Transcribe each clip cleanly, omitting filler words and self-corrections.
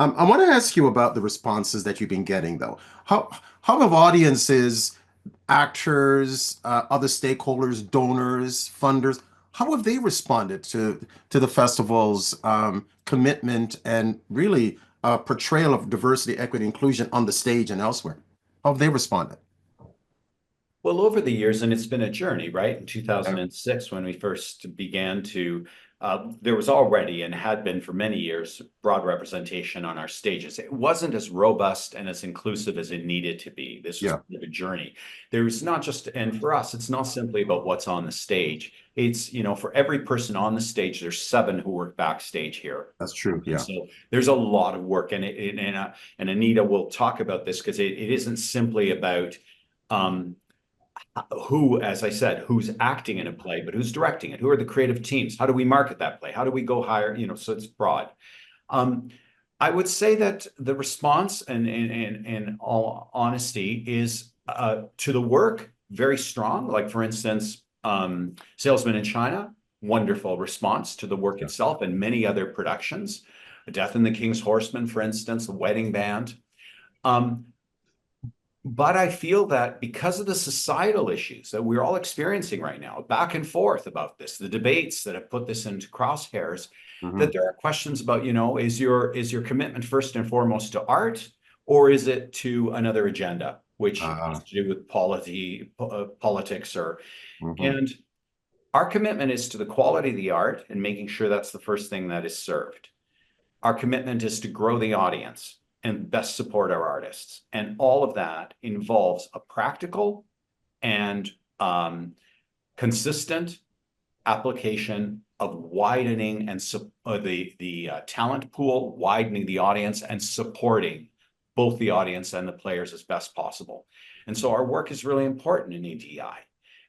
I want to ask you about the responses that you've been getting, though. How how have audiences, actors, other stakeholders, donors, funders, how have they responded to the festival's commitment and really portrayal of diversity, equity, inclusion on the stage and elsewhere? How have they responded? Well, over the years, and it's been a journey, right? In Yeah, 2006, when we first began there was already and had been for many years broad representation on our stages. It wasn't as robust and as inclusive as it needed to be. This was yeah, kind of a journey. There's not just, and for us, it's not simply about what's on the stage. It's, for every person on the stage, there's seven who work backstage here. that's true. And Yeah, so there's a lot of work, and Anita will talk about this because it isn't simply about um, who, as I said, who's acting in a play, but who's directing it? Who are the creative teams? How do we market that play? How do we go higher? So it's broad. Um, I would say that the response, and in all honesty, is to the work very strong. Like for instance, Salesman in China, wonderful response to the work yeah, itself, and many other productions. Death and the King's Horseman, for instance, The Wedding Band. Um, but I feel that because of the societal issues that we're all experiencing right now, back and forth about this, the debates that have put this into crosshairs, that hmm there are questions about, is your commitment first and foremost to art, or is it to another agenda, which has uh, to do with politics hmm and our commitment is to the quality of the art and making sure that's the first thing that is served. Our commitment is to grow the audience and best support our artists. And all of that involves a practical and consistent application of widening and the talent pool, widening the audience, and supporting both the audience and the players as best possible. And so our work is really important in EDI.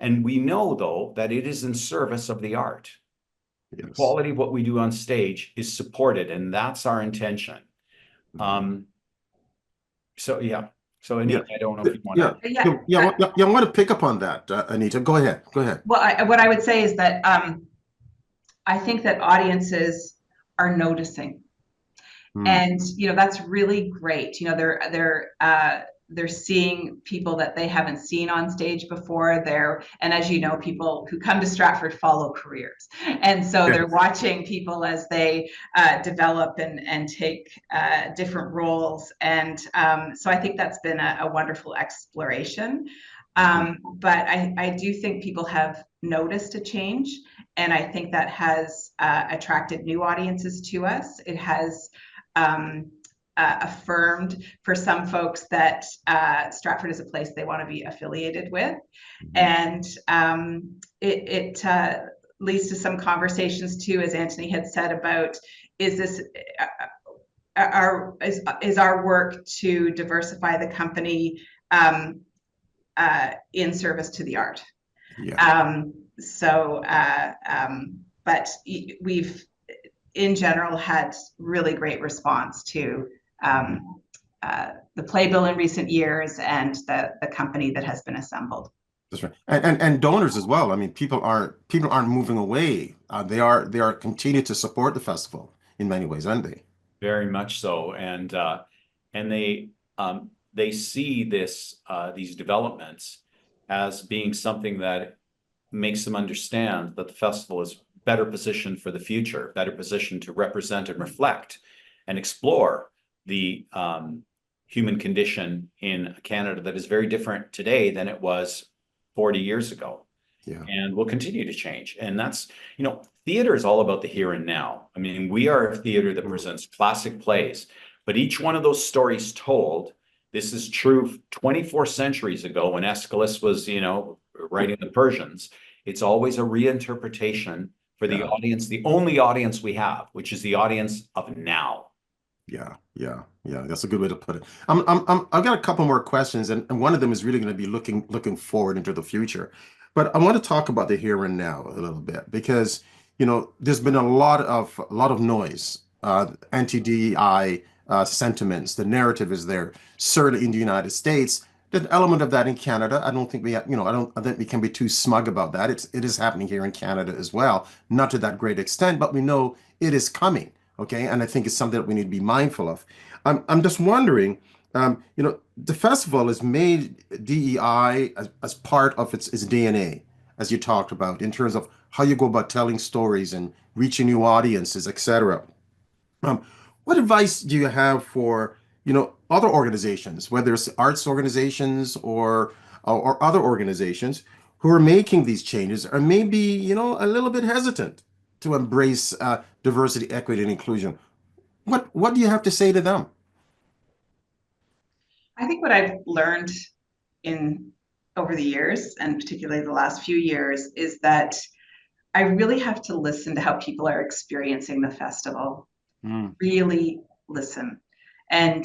And we know, though, that it is in service of the art. The yes. quality of what we do on stage is supported, and that's our intention. Mhm. Um, so yeah. So Yeah, Anita, I don't know if you want yeah, to. yeah, Yeah. yeah, yeah, yeah, I want to pick up on that, Anita. Go ahead. Go ahead. Well, what I would say is that I think that audiences are noticing, Mm, and that's really great. They're seeing people that they haven't seen on stage before. And as you know, people who come to Stratford follow careers, and so they're yes. watching people as they develop and take different roles. And so I think that's been a wonderful exploration. Mhm. But I do think people have noticed a change, and I think that has attracted new audiences to us. It has um, affirmed for some folks that Stratford is a place they want to be affiliated with. Mhm. And it leads to some conversations too, as Antoni had said, about is this is our work to diversify the company in service to the art. Yeah. But we've in general had really great response to Mhm. the playbill in recent years and the company that has been assembled. That's right. And donors as well. I mean, people aren't moving away. They are continue to support the festival in many ways, aren't they? Very much so, and they see these developments as being something that makes them understand that the festival is better positioned for the future, better positioned to represent and reflect and explore the human condition in Canada that is very different today than it was 40 years ago Yeah. and will continue to change. And theater is all about the here and now. I mean, we are a theater that Mm. presents classic plays, but each one of those stories told, this is true 24 centuries ago when Aeschylus was, writing the Persians. It's always a reinterpretation for the Yeah. audience, the only audience we have, which is the audience of now. Yeah. Yeah. Yeah. That's a good way to put it. I've got a couple more questions, and one of them is really going to be looking forward into the future. But I want to talk about the here and now a little bit because, there's been a lot of noise, anti-DEI sentiments. The narrative is there, certainly in the United States. There's an element of that in Canada. I don't think we have, I think we can be too smug about that. It is happening here in Canada as well, not to that great extent, but we know it is coming. Okay, and I think it's something that we need to be mindful of. I'm just wondering, the festival has made DEI as part of its DNA, as you talked about, in terms of how you go about telling stories and reaching new audiences, etc. Um, what advice do you have for, other organizations, whether it's arts organizations or other organizations who are making these changes or maybe, a little bit hesitant to embrace diversity, equity, and inclusion? What do you have to say to them? I think what I've learned in over the years, and particularly the last few years, is that I really have to listen to how people are experiencing the festival. Mm, Really listen. And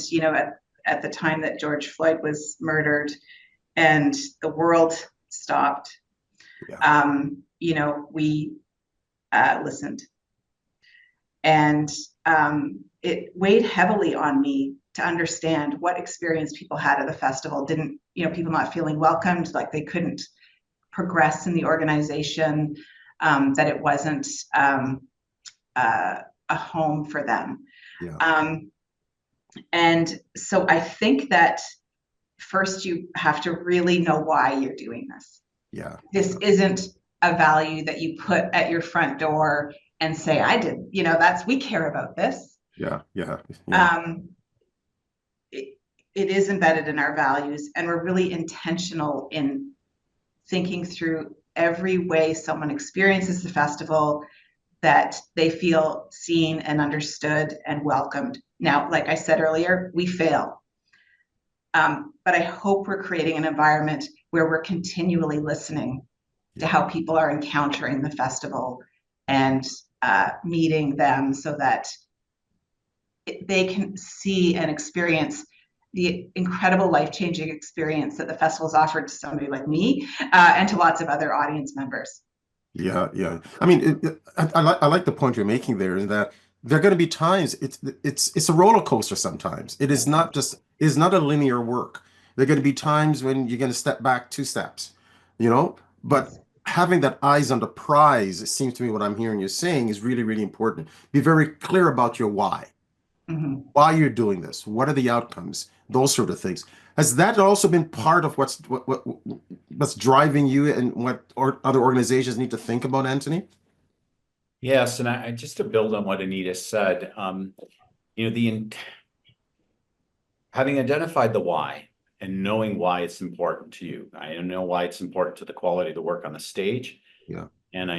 at the time that George Floyd was murdered and the world stopped, yeah, we listened. And it weighed heavily on me to understand what experience people had at the festival. Didn't, people not feeling welcomed, like they couldn't progress in the organization, that it wasn't a home for them. yeah, Um, and so I think that first you have to really know why you're doing this. yeah, This isn't a value that you put at your front door and say, I did, we care about this. yeah, yeah, yeah, Um, it, it is embedded in our values, and we're really intentional in thinking through every way someone experiences the festival, that they feel seen and understood and welcomed. Now, like I said earlier, we fail. But I hope we're creating an environment where we're continually listening to yeah, how people are encountering the festival and meeting them, so that they can see and experience the incredible life-changing experience that the festival's offered to somebody like me, and to lots of other audience members. yeah, yeah. I mean, I like the point you're making there, in that there are going to be times it's a roller coaster sometimes. It is not a linear work. There are going to be times when you're going to step back two steps, but Yes. having that eyes on the prize, it seems to me what I'm hearing you saying is really, really important. Be very clear about your Mm-hmm. why you're doing this, what are the outcomes, those sort of things. Has that also been part of what's driving you and what other organizations need to think about, Antoni? Yes, and I just to build on what Anita said, you know, the having identified the why and knowing why it's important to you. I know why it's important to the quality of the work on the stage, Yeah, and I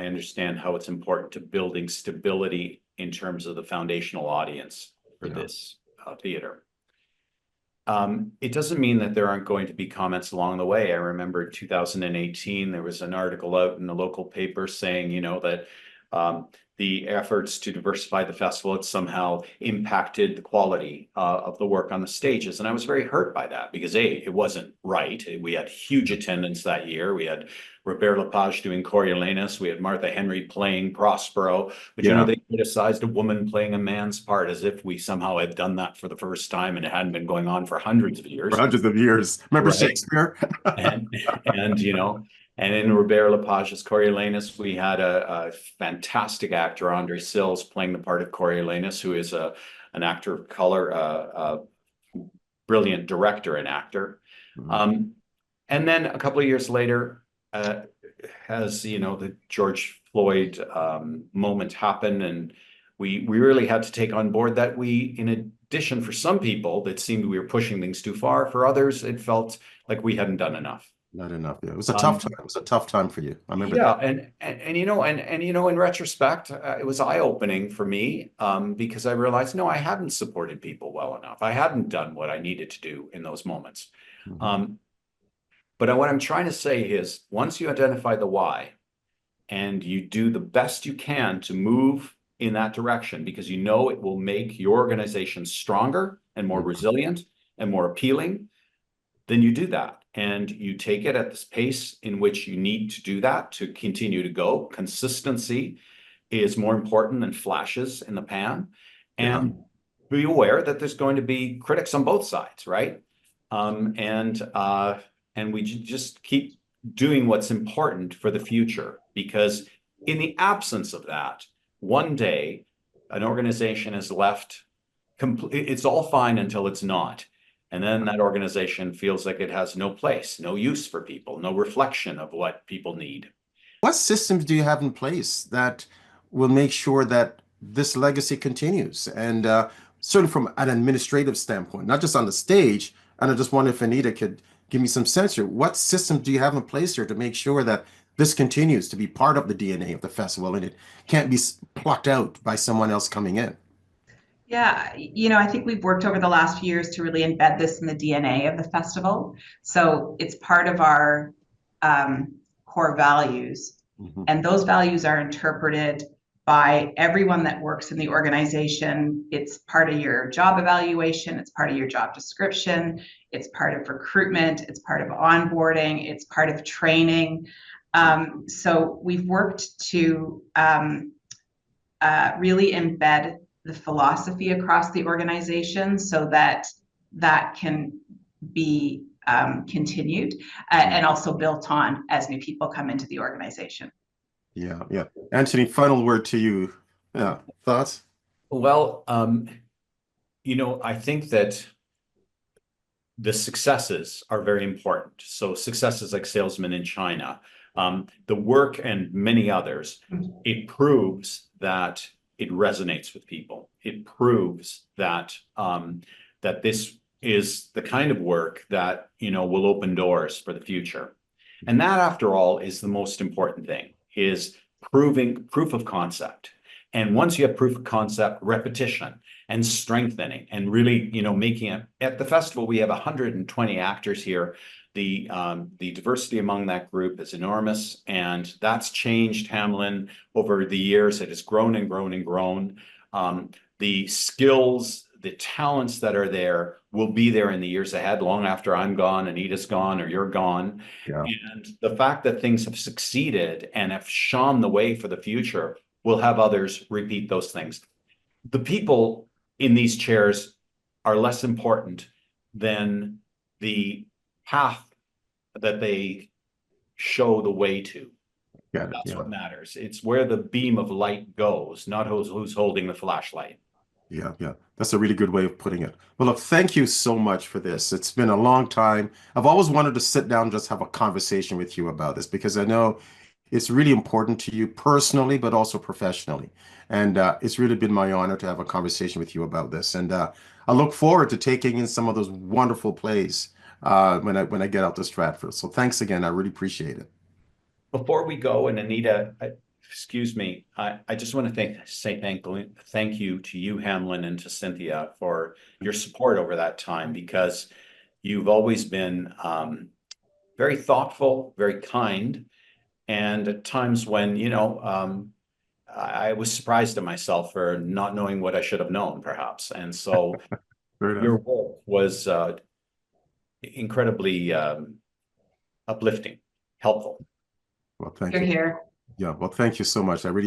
understand how it's important to building stability in terms of the foundational audience for yeah, this theater. It doesn't mean that there aren't going to be comments along the way. I remember in 2018, there was an article out in the local paper saying, that um, the efforts to diversify the festival had somehow impacted the quality of the work on the stages. And I was very hurt by that because it wasn't right. We had huge attendance that year. We had Robert Lepage doing Coriolanus. We had Martha Henry playing Prospero. But yeah. they criticized a woman playing a man's part as if we somehow had done that for the first time and it hadn't been going on for hundreds of For years. hundreds of years. Remember Right. Shakespeare? And and in Robert Lepage's Coriolanus, we had a fantastic actor, Andre Sills, playing the part of Coriolanus, who is an actor of color, a brilliant director and actor. Mhm. Um, and then a couple of years later, as the George Floyd moment happened, and we really had to take on board that in addition, for some people, it seemed we were pushing things too far. For others, it felt like we hadn't done enough. Not enough. Yeah. It was a tough Um, time. It was a tough time for you. I remember yeah, that. in retrospect, it was eye-opening for me because I realized no, I hadn't supported people well enough. I hadn't done what I needed to do in those moments. Mhm. Um, but what I'm trying to say is, once you identify the why and you do the best you can to move in that direction, because it will make your organization stronger and more Mhm. resilient and more appealing, then you do that. And you take it at this pace in which you need to do that to continue to go. Consistency is more important than flashes in the pan. Yeah. And be aware that there's going to be critics on both sides, right? And we just keep doing what's important for the future, because in the absence of that, one day an organization is left it's all fine until it's not. And then that organization feels like it has no place, no use for people, no reflection of what people need. What systems do you have in place that will make sure that this legacy continues? And certainly from an administrative standpoint, not just on the stage. And I just wonder if Anita could give me some sense here. What systems do you have in place here to make sure that this continues to be part of the DNA of the festival and it can't be plucked out by someone else coming in? Yeah, I think we've worked over the last few years to really embed this in the DNA of the festival. So it's part of our core values. Mhm. And those values are interpreted by everyone that works in the organization. It's part of your job evaluation, it's part of your job description, it's part of recruitment, it's part of onboarding, it's part of training. So we've worked to really embed the philosophy across the organization so that that can be continued and also built on as new people come into the organization. Yeah, yeah. Antoni, final word to you. Yeah, thoughts? Well, I think that the successes are very important. So successes like Salesman in China, the work and many others, it proves that it resonates with people. It proves that that this is the kind of work that will open doors for the future. And that, after all, is the most important thing, is proving proof of concept. And once you have proof of concept, repetition and strengthening and really, making it. At the festival, we have 120 actors here. The diversity among that group is enormous, and that's changed Hamlin over the years. It has grown and grown and grown. The skills, the talents that are there will be there in the years ahead, long after I'm gone, Anita's gone, or you're gone. Yeah. And the fact that things have succeeded and have shone the way for the future will have others repeat those things. The people in these chairs are less important than the path that they show the way to. Got it. That's Yeah. what matters. It's where the beam of light goes, not who's holding the flashlight. Yeah, yeah. That's a really good way of putting it. Well, look, thank you so much for this. It's been a long time. I've always wanted to sit down and just have a conversation with you about this because I know it's really important to you personally, but also professionally. And it's really been my honor to have a conversation with you about this. And I look forward to taking in some of those wonderful plays when I get out to Stratford. So thanks again. I really appreciate it. Before we go, and Anita, excuse me, I just want to say thank you to you, Hamlin, and to Cynthia for your support over that time, because you've always been very thoughtful, very kind, and at times when, I was surprised at myself for not knowing what I should have known, perhaps. And so Fair enough. your work was incredibly uplifting, helpful. Well, thank You're you. here. Yeah, well, thank you so much. I really